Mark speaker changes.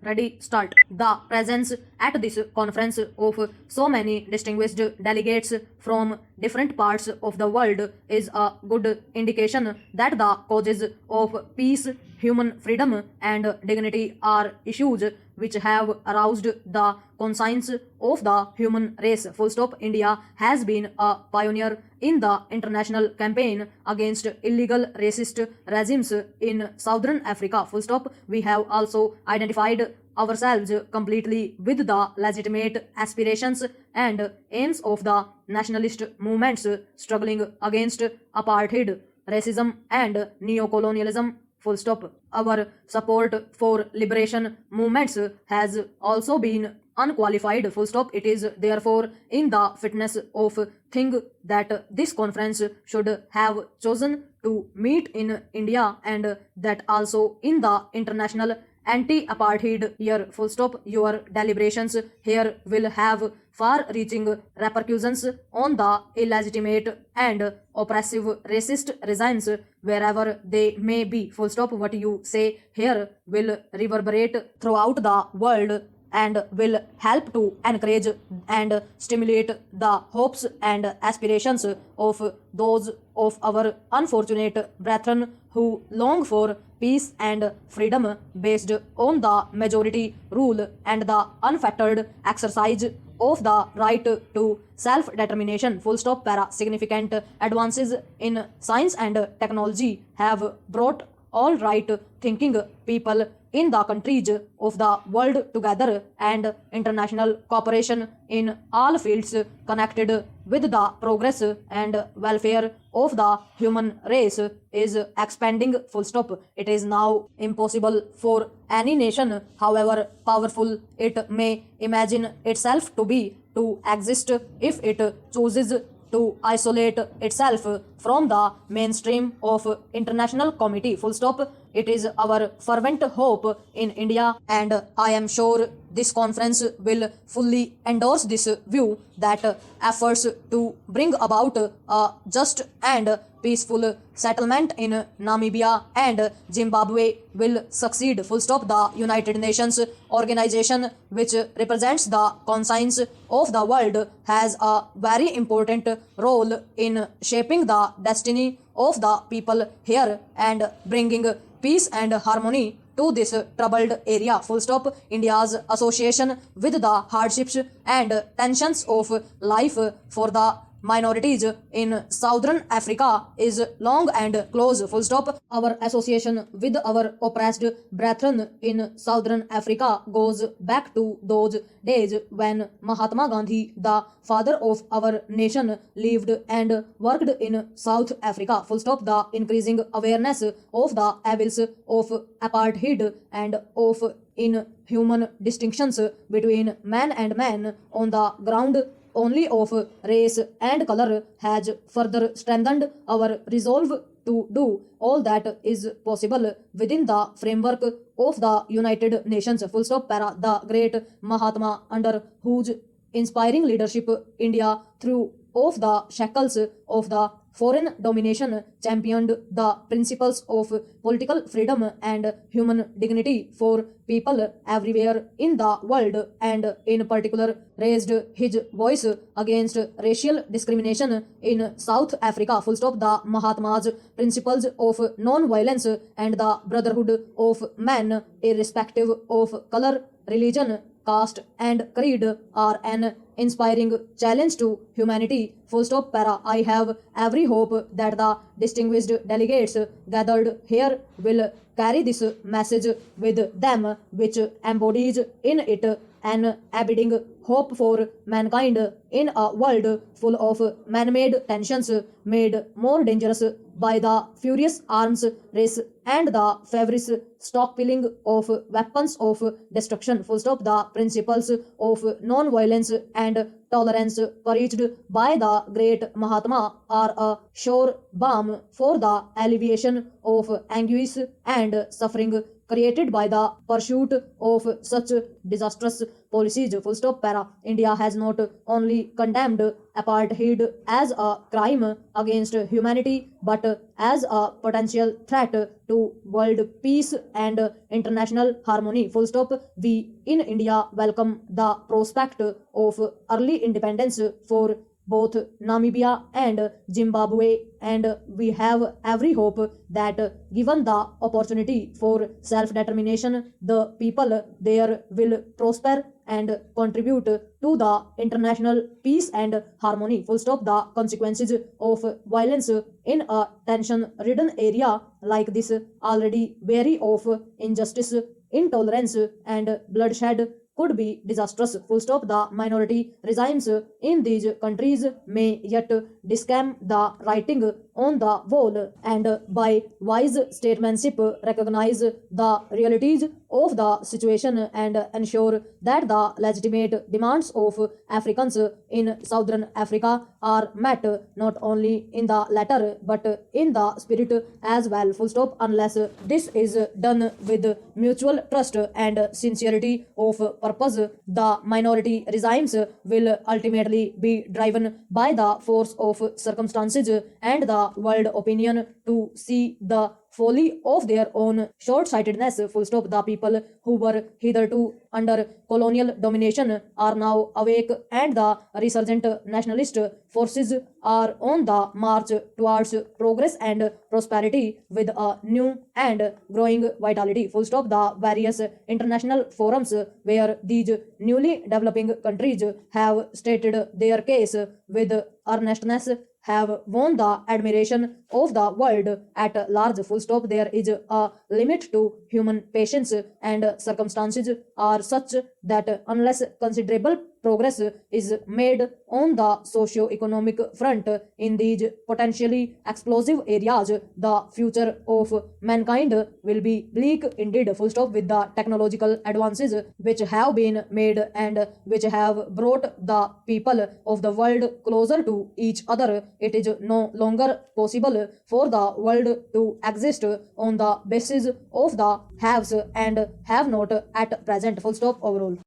Speaker 1: Ready, start. The presence at this conference of so many distinguished delegates from different parts of the world is a good indication that the causes of peace, human freedom, and dignity are issues which have aroused the conscience of the human race. Full stop. India has been a pioneer in the international campaign against illegal racist regimes in southern Africa. Full stop. We have also identified ourselves completely with the legitimate aspirations and aims of the nationalist movements struggling against apartheid, racism, and neocolonialism. Full stop. Our support for liberation movements has also been unqualified. Full stop. It is therefore in the fitness of thing that this conference should have chosen to meet in India, and that also in the international anti-apartheid year. Full stop. Your deliberations here will have far-reaching repercussions on the illegitimate and oppressive racist regimes wherever they may be. Full stop. What you say here will reverberate throughout the world and will help to encourage and stimulate the hopes and aspirations of those of our unfortunate brethren who long for peace and freedom based on the majority rule and the unfettered exercise of the right to self-determination. Full stop. Para. Significant advances in science and technology have brought all right thinking people in the countries of the world together, and international cooperation in all fields connected with the progress and welfare of the human race is expanding. Full stop. It is now impossible for any nation, however powerful it may imagine itself to be, to exist if it chooses to isolate itself from the mainstream of international committee. Full stop. It is our fervent hope in India, and I am sure this conference will fully endorse this view, that efforts to bring about a just and peaceful settlement in Namibia and Zimbabwe will succeed. Full stop. The United Nations organization, which represents the conscience of the world, has a very important role in shaping the destiny of the people here and bringing peace and harmony to this troubled area. Full stop. India's association with the hardships and tensions of life for the minorities in southern Africa is long and close. Full stop. Our association with our oppressed brethren in southern Africa goes back to those days when Mahatma Gandhi, the father of our nation, lived and worked in South Africa. Full stop. The increasing awareness of the evils of apartheid and of inhuman distinctions between man and man on the ground only of race and color has further strengthened our resolve to do all that is possible within the framework of the United Nations. Full stop. Para. The great Mahatma, under whose inspiring leadership India threw off the shackles of the foreign domination, championed the principles of political freedom and human dignity for people everywhere in the world, and in particular raised his voice against racial discrimination in South Africa. Full stop. The Mahatma's principles of non-violence and the brotherhood of man, irrespective of color, religion, caste, and creed, are an inspiring challenge to humanity. Full stop. Para. I have every hope that the distinguished delegates gathered here will carry this message with them, which embodies in it an abiding hope for mankind in a world full of man-made tensions, made more dangerous by the furious arms race and the feverish stockpiling of weapons of destruction. Full stop. The principles of non-violence and tolerance preached by the great Mahatma are a sure balm for the alleviation of anguish and suffering created by the pursuit of such disastrous policies. Full stop. Para. India has not only condemned apartheid as a crime against humanity, but as a potential threat to world peace and international harmony. Full stop. We in India welcome the prospect of early independence for both Namibia and Zimbabwe, and we have every hope that given the opportunity for self determination, the people there will prosper and contribute to the international peace and harmony. Full stop. The consequences of violence in a tension ridden area like this already vary of injustice, intolerance, and bloodshed could be disastrous. Full stop. The minority regimes in these countries may yet discam the writing on the wall and by wise statesmanship recognize the realities of the situation and ensure that the legitimate demands of Africans in Southern Africa are met not only in the letter but in the spirit as well. Full stop. Unless this is done with mutual trust and sincerity of purpose, the minority regimes will ultimately be driven by the force of circumstances and the world opinion to see the folly of their own short-sightedness. Full stop. The people who were hitherto under colonial domination are now awake, and the resurgent nationalist forces are on the march towards progress and prosperity with a new and growing vitality. Full stop. The various international forums where these newly developing countries have stated their case with earnestness have won the admiration of the world at large. Full stop. There is a limit to human patience, and circumstances are such that unless considerable progress is made on the socio-economic front in these potentially explosive areas, the future of mankind will be bleak indeed. Full stop. With the technological advances which have been made and which have brought the people of the world closer to each other, it is no longer possible for the world to exist on the basis of the haves and have not at present. Full stop. Overall.